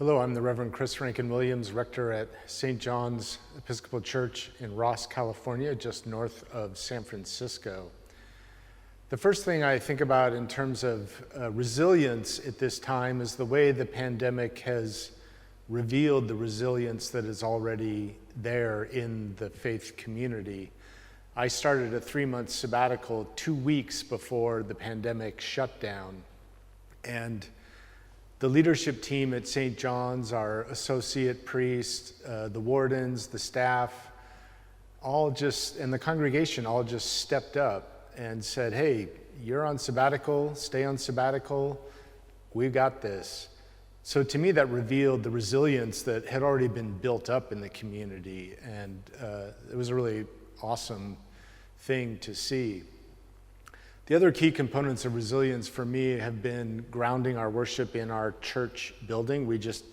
Hello, I'm the Reverend Chris Rankin Williams, rector at St. John's Episcopal Church in Ross, California, just north of San Francisco. The first thing I think about in terms of resilience at this time is the way the pandemic has revealed the resilience that is already there in the faith community. I started a 3-month sabbatical 2 weeks before the pandemic shut down, and the leadership team at St. John's, our associate priests, the wardens, the staff, and the congregation all just stepped up and said, hey, you're on sabbatical, stay on sabbatical, we've got this. So to me, that revealed the resilience that had already been built up in the community, and it was a really awesome thing to see. The other key components of resilience for me have been grounding our worship in our church building. We just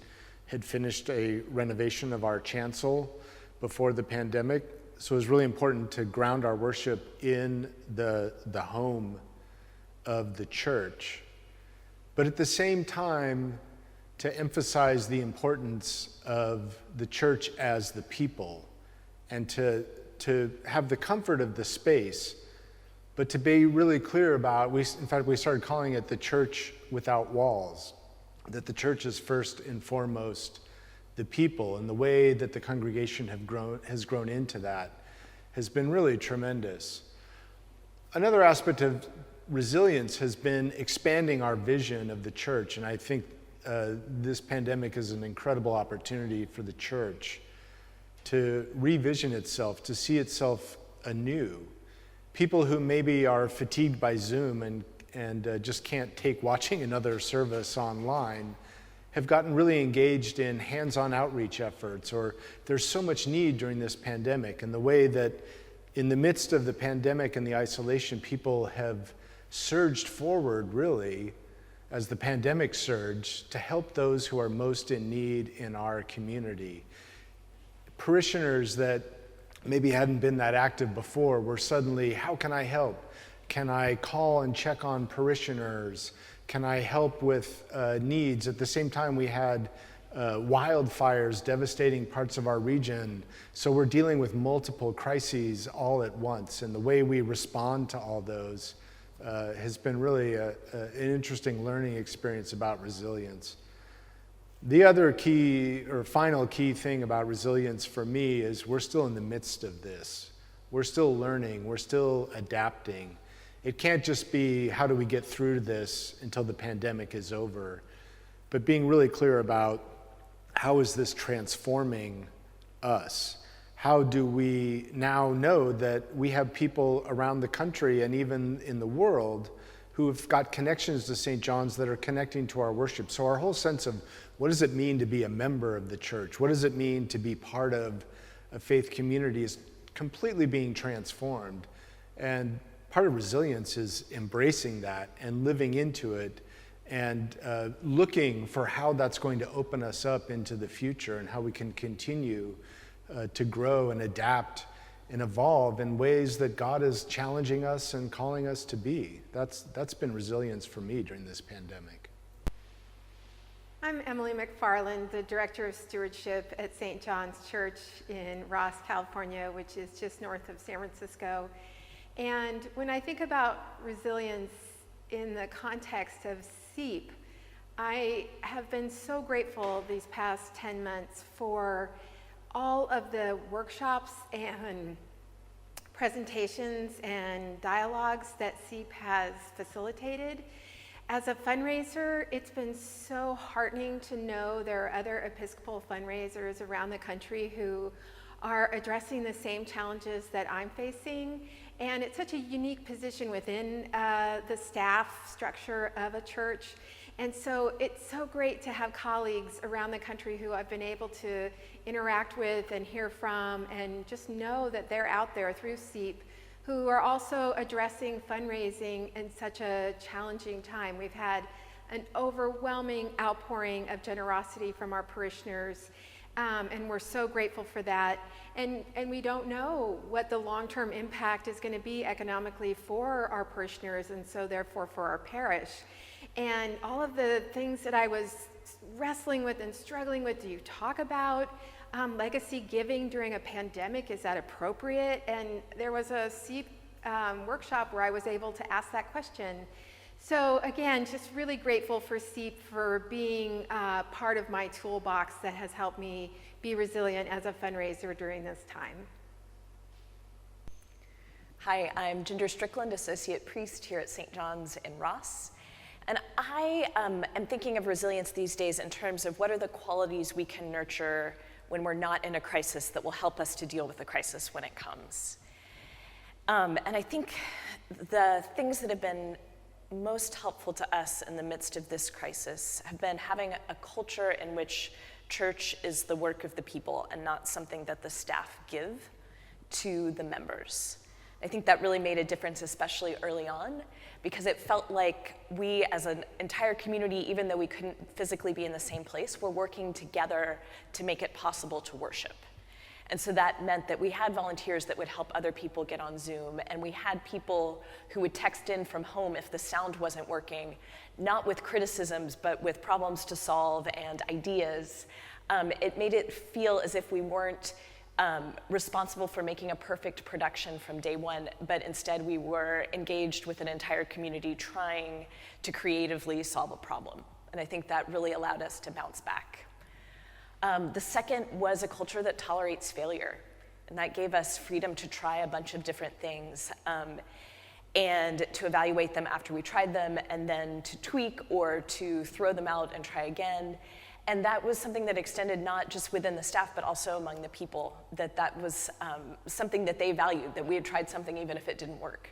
had finished a renovation of our chancel before the pandemic, so it was really important to ground our worship in the home of the church. But at the same time, to emphasize the importance of the church as the people, and to have the comfort of the space, but to be really clear about, we started calling it the church without walls, that the church is first and foremost the people, and the way that the congregation has grown into that has been really tremendous. Another aspect of resilience has been expanding our vision of the church, and I think this pandemic is an incredible opportunity for the church to revision itself, to see itself anew. People who maybe are fatigued by Zoom and just can't take watching another service online have gotten really engaged in hands-on outreach efforts, or there's so much need during this pandemic, and the way that in the midst of the pandemic and the isolation, people have surged forward really as the pandemic surged to help those who are most in need in our community. Parishioners that maybe hadn't been that active before were suddenly, how can I help? Can I call and check on parishioners? Can I help with needs? At the same time, we had wildfires devastating parts of our region. So we're dealing with multiple crises all at once. And the way we respond to all those has been really an interesting learning experience about resilience. The other key or final key thing about resilience for me is we're still in the midst of this. We're still learning, we're still adapting. It can't just be how do we get through this until the pandemic is over, but being really clear about how is this transforming us? How do we now know that we have people around the country and even in the world who have got connections to St. John's that are connecting to our worship? So our whole sense of what does it mean to be a member of the church? What does it mean to be part of a faith community is completely being transformed. And part of resilience is embracing that and living into it and looking for how that's going to open us up into the future and how we can continue to grow and adapt and evolve in ways that God is challenging us and calling us to be. That's been resilience for me during this pandemic. I'm Emily McFarland, the Director of Stewardship at St. John's Church in Ross, California, which is just north of San Francisco. And when I think about resilience in the context of CEEP, I have been so grateful these past 10 months for all of the workshops and presentations and dialogues that CEEP has facilitated. As a fundraiser, it's been so heartening to know there are other Episcopal fundraisers around the country who are addressing the same challenges that I'm facing. And it's such a unique position within the staff structure of a church. And so it's so great to have colleagues around the country who I've been able to interact with and hear from and just know that they're out there through CEEP who are also addressing fundraising in such a challenging time. We've had an overwhelming outpouring of generosity from our parishioners, and we're so grateful for that. And we don't know what the long-term impact is going to be economically for our parishioners and so therefore for our parish. And all of the things that I was wrestling with and struggling with, do you talk about legacy giving during a pandemic? Is that appropriate? And there was a CEEP workshop where I was able to ask that question. So again, just really grateful for CEEP for being part of my toolbox that has helped me be resilient as a fundraiser during this time. Hi, I'm Ginger Strickland, Associate Priest here at St. John's in Ross. And I am thinking of resilience these days in terms of what are the qualities we can nurture when we're not in a crisis that will help us to deal with the crisis when it comes. And I think the things that have been most helpful to us in the midst of this crisis have been having a culture in which church is the work of the people and not something that the staff give to the members. I think that really made a difference, especially early on, because it felt like we as an entire community, even though we couldn't physically be in the same place, were working together to make it possible to worship. And so that meant that we had volunteers that would help other people get on Zoom, and we had people who would text in from home if the sound wasn't working, not with criticisms, but with problems to solve and ideas. It made it feel as if we weren't responsible for making a perfect production from day one, but instead we were engaged with an entire community trying to creatively solve a problem. And I think that really allowed us to bounce back. The second was a culture that tolerates failure. And that gave us freedom to try a bunch of different things and to evaluate them after we tried them, and then to tweak or to throw them out and try again. And that was something that extended not just within the staff, but also among the people, that was something that they valued, that we had tried something even if it didn't work.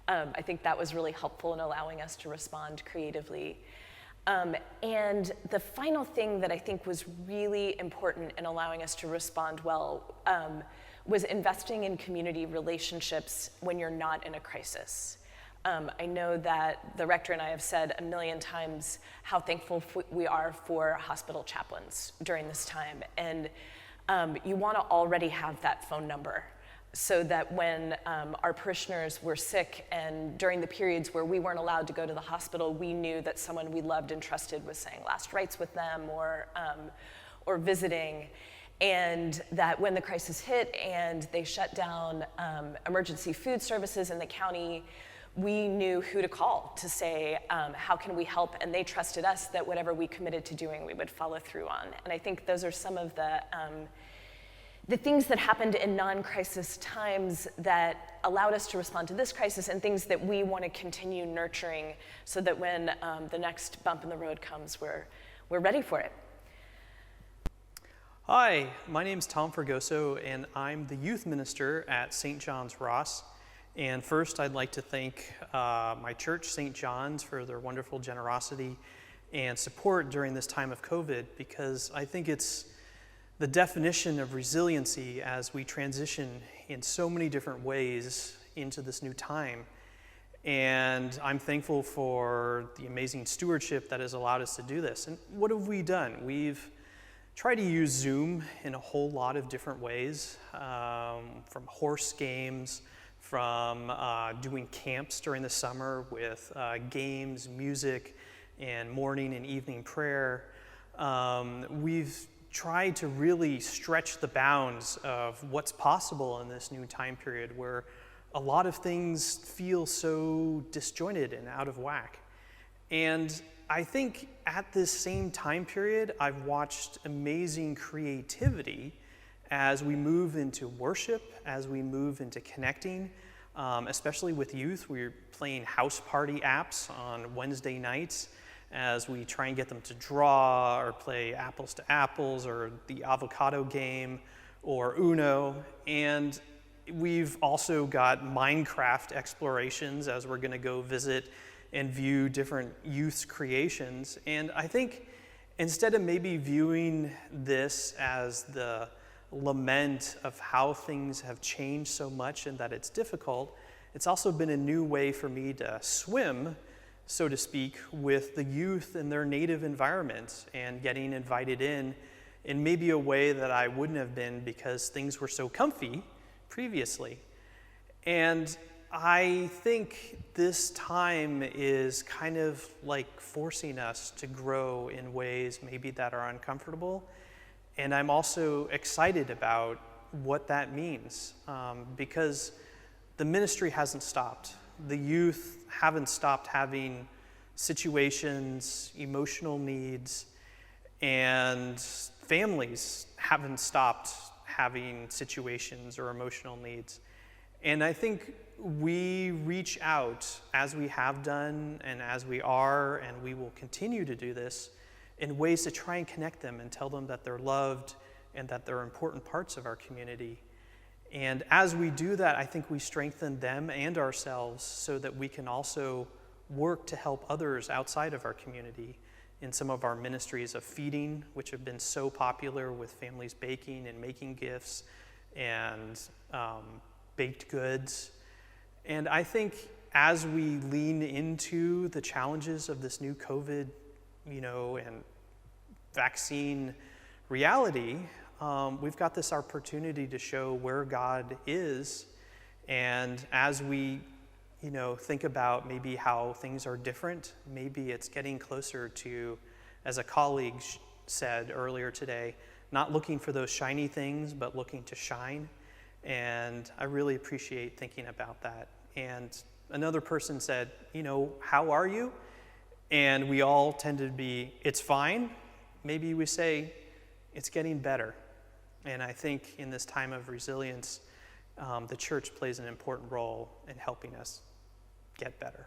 I think that was really helpful in allowing us to respond creatively. And the final thing that I think was really important in allowing us to respond well was investing in community relationships when you're not in a crisis. I know that the rector and I have said a million times how thankful we are for hospital chaplains during this time. And you want to already have that phone number so that when our parishioners were sick and during the periods where we weren't allowed to go to the hospital, we knew that someone we loved and trusted was saying last rites with them or visiting. And that when the crisis hit and they shut down emergency food services in the county, we knew who to call to say, how can we help? And they trusted us that whatever we committed to doing, we would follow through on. And I think those are some of the things that happened in non-crisis times that allowed us to respond to this crisis, and things that we want to continue nurturing so that when the next bump in the road comes, we're ready for it. Hi, my name's Tom Fergoso, and I'm the youth minister at St. John's Ross. And first, I'd like to thank my church, St. John's, for their wonderful generosity and support during this time of COVID, because I think it's the definition of resiliency as we transition in so many different ways into this new time. And I'm thankful for the amazing stewardship that has allowed us to do this. And what have we done? We've tried to use Zoom in a whole lot of different ways, from horse games, from doing camps during the summer with games, music, and morning and evening prayer. We've tried to really stretch the bounds of what's possible in this new time period where a lot of things feel so disjointed and out of whack. And I think at this same time period, I've watched amazing creativity as we move into worship, as we move into connecting, especially with youth. We're playing house party apps on Wednesday nights as we try and get them to draw or play apples to apples or the avocado game or Uno. And we've also got Minecraft explorations as we're going to go visit and view different youth's creations. And I think instead of maybe viewing this as the lament of how things have changed so much and that it's difficult, it's also been a new way for me to swim, so to speak, with the youth in their native environments and getting invited in maybe a way that I wouldn't have been because things were so comfy previously. And I think this time is kind of like forcing us to grow in ways maybe that are uncomfortable. And I'm also excited about what that means, because the ministry hasn't stopped. The youth haven't stopped having situations, emotional needs, and families haven't stopped having situations or emotional needs. And I think we reach out, as we have done and as we are, and we will continue to do this, in ways to try and connect them and tell them that they're loved and that they're important parts of our community. And as we do that, I think we strengthen them and ourselves so that we can also work to help others outside of our community in some of our ministries of feeding, which have been so popular with families baking and making gifts, and baked goods. And I think as we lean into the challenges of this new COVID, and vaccine reality, we've got this opportunity to show where God is. And as we, think about maybe how things are different, maybe it's getting closer to, as a colleague said earlier today, not looking for those shiny things, but looking to shine. And I really appreciate thinking about that. And another person said, how are you? And we all tended to be, it's fine. Maybe we say, it's getting better. And I think in this time of resilience, the church plays an important role in helping us get better.